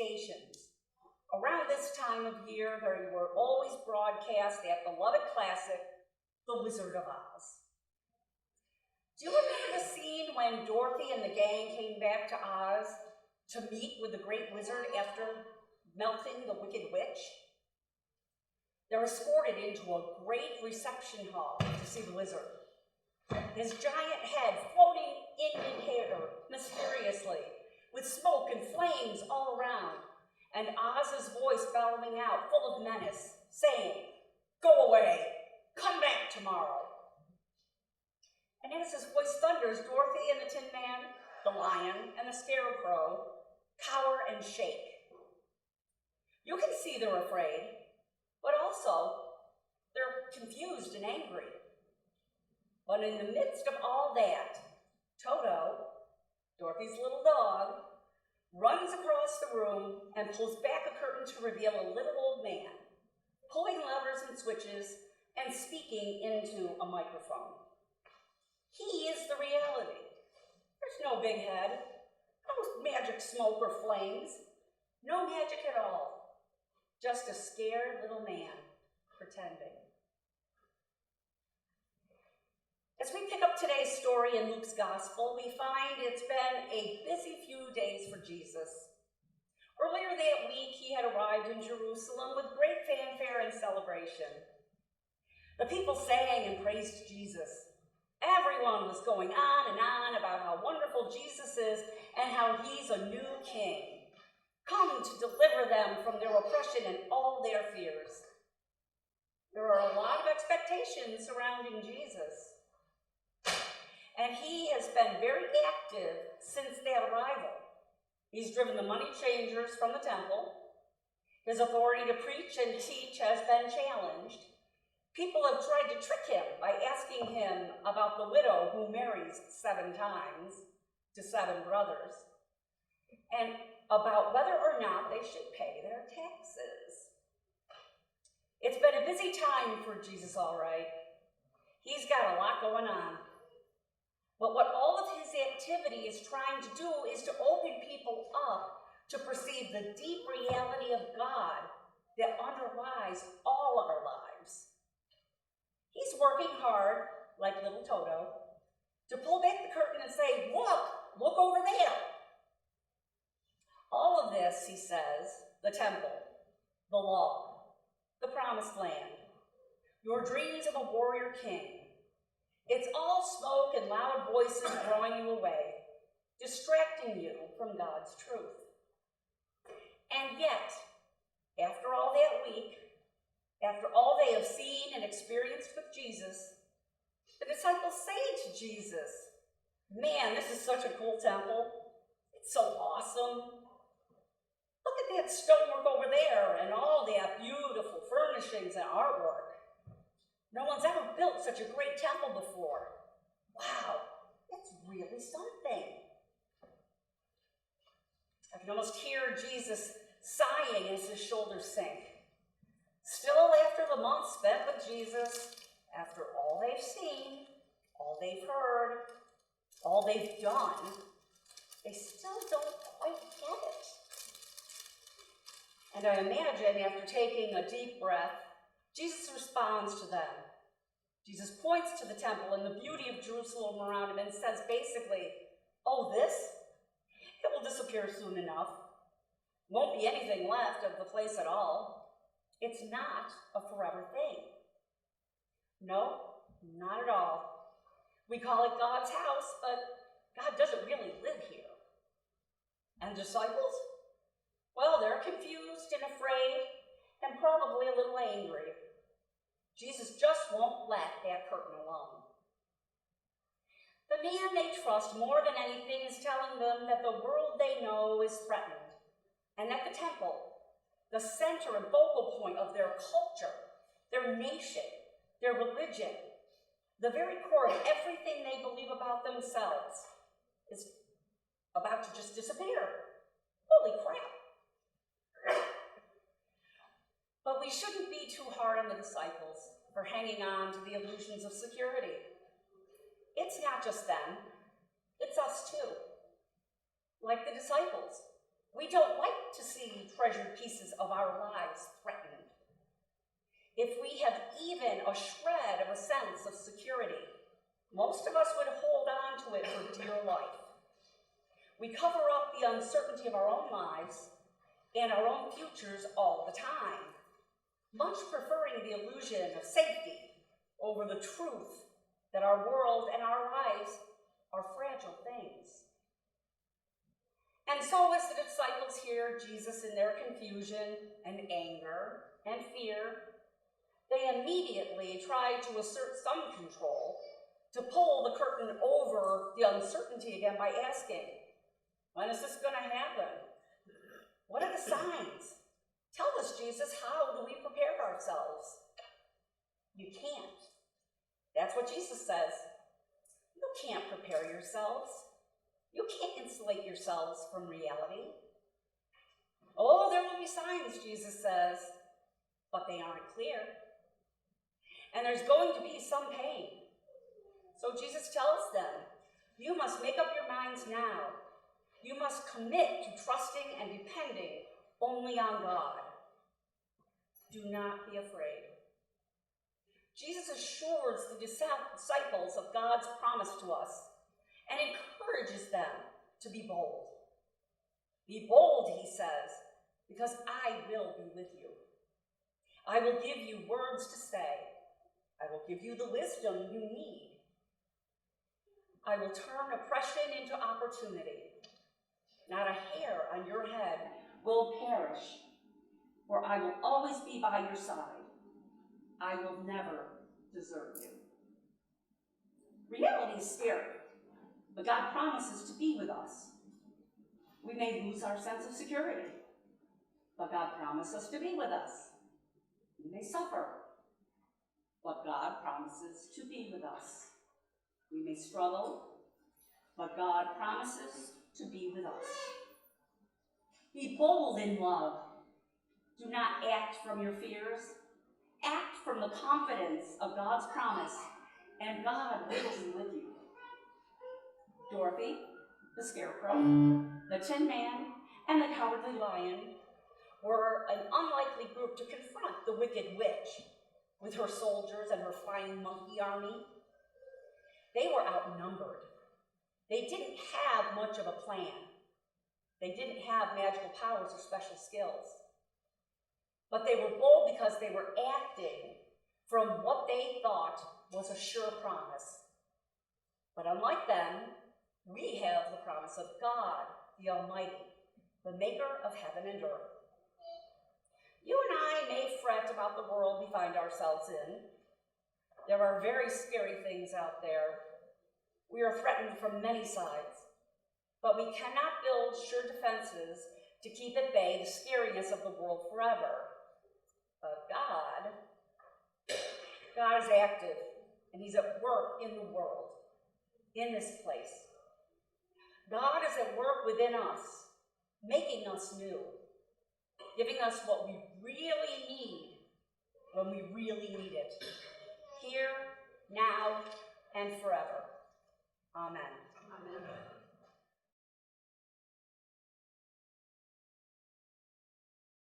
stations. Around this time of year, there were always broadcast that beloved classic, The Wizard of Oz. Do you remember the scene when Dorothy and the gang came back to Oz to meet with the great wizard after melting the Wicked Witch? They're escorted into a great reception hall to see the wizard. His giant head floating in midair mysteriously, with smoke and flames all around, and Oz's voice bellowing out, full of menace, saying, "Go away, come back tomorrow." And as his voice thunders, Dorothy and the Tin Man, the Lion, and the Scarecrow cower and shake. You can see they're afraid, but also they're confused and angry. But in the midst of all that, Toto, Dorothy's little dog, runs across the room and pulls back a curtain to reveal a little old man, pulling levers and switches and speaking into a microphone. He is the reality. There's no big head, no magic smoke or flames, no magic at all. Just a scared little man pretending. As we pick up today's story in Luke's Gospel, we find it's been a busy few days for Jesus. Earlier that week, he had arrived in Jerusalem with great fanfare and celebration. The people sang and praised Jesus. Everyone was going on about how wonderful Jesus is and how he's a new king, come to deliver them from their oppression and all their fears. There are a lot of expectations surrounding Jesus. And he has been very active since that arrival. He's driven the money changers from the temple. His authority to preach and teach has been challenged. People have tried to trick him by asking him about the widow who marries 7 times to 7 brothers, and about whether or not they should pay their taxes. It's been a busy time for Jesus, all right. He's got a lot going on. But what all of his activity is trying to do is to open people up to perceive the deep reality of God that underlies all of our lives. He's working hard, like little Toto, to pull back the curtain and say, look over there. All of this, he says, the temple, the law, the promised land, your dreams of a warrior king, it's all smoke and loud voices drawing you away, distracting you from God's truth. And yet, after all that week, after all they have seen and experienced with Jesus, the disciples say to Jesus, "Man, this is such a cool temple. It's so awesome. Look at that stonework over there and all that beautiful furnishings and artwork. No one's ever built such a great temple before. Wow, it's really something." I can almost hear Jesus sighing as his shoulders sink. Still, after the months spent with Jesus, after all they've seen, all they've heard, all they've done, they still don't quite get it. And I imagine after taking a deep breath, Jesus responds to them. Jesus points to the temple and the beauty of Jerusalem around him and says basically, "Oh, this? It will disappear soon enough. Won't be anything left of the place at all. It's not a forever thing." No, not at all. We call it God's house, but God doesn't really live here. And disciples? Well, they're confused and afraid and probably a little angry. Jesus just won't let that curtain alone. The man they trust more than anything is telling them that the world they know is threatened, and that the temple, the center and focal point of their culture, their nation, their religion, the very core of everything they believe about themselves, is about to just disappear. Holy crap. But we shouldn't be too hard on the disciples for hanging on to the illusions of security. It's not just them, it's us too. Like the disciples, we don't like to see treasured pieces of our lives threatened, if we have even a shred of a sense of security, most of us would hold on to it for dear life. We cover up the uncertainty of our own lives and our own futures all the time, much preferring the illusion of safety over the truth that our world and our lives are fragile things. And so as the disciples hear Jesus in their confusion and anger and fear, they immediately try to assert some control, to pull the curtain over the uncertainty again by asking, when is this going to happen? What are the signs? Tell us, Jesus, how do we prepare ourselves? You can't. That's what Jesus says. You can't prepare yourselves. You can't insulate yourselves from reality. Oh, there will be signs, Jesus says, but they aren't clear. And there's going to be some pain. So Jesus tells them, you must make up your minds now. You must commit to trusting and depending only on God. Do not be afraid. Jesus assures the disciples of God's promise to us and encourages them to be bold. Be bold, he says, because I will be with you. I will give you words to say. I will give you the wisdom you need. I will turn oppression into opportunity. Not a hair on your head will perish, for I will always be by your side. I will never desert you. Reality is scary, but God promises to be with us. We may lose our sense of security, but God promises to be with us. We may suffer, but God promises to be with us. We may struggle, but God promises to be with us. Be bold in love. Do not act from your fears. Act from the confidence of God's promise, and God will be with you. Dorothy, the Scarecrow, the Tin Man, and the Cowardly Lion were an unlikely group to confront the Wicked Witch with her soldiers and her flying monkey army. They were outnumbered. They didn't have much of a plan. They didn't have magical powers or special skills. But they were bold because they were acting from what they thought was a sure promise. But unlike them, we have the promise of God, the Almighty, the maker of heaven and earth. You and I may fret about the world we find ourselves in. There are very scary things out there. We are threatened from many sides, but we cannot build sure defenses to keep at bay the scariness of the world forever. But God is active, and he's at work in the world, in this place. God is at work within us, making us new, giving us what we really need when we really need it, here, now, and forever. Amen. Amen.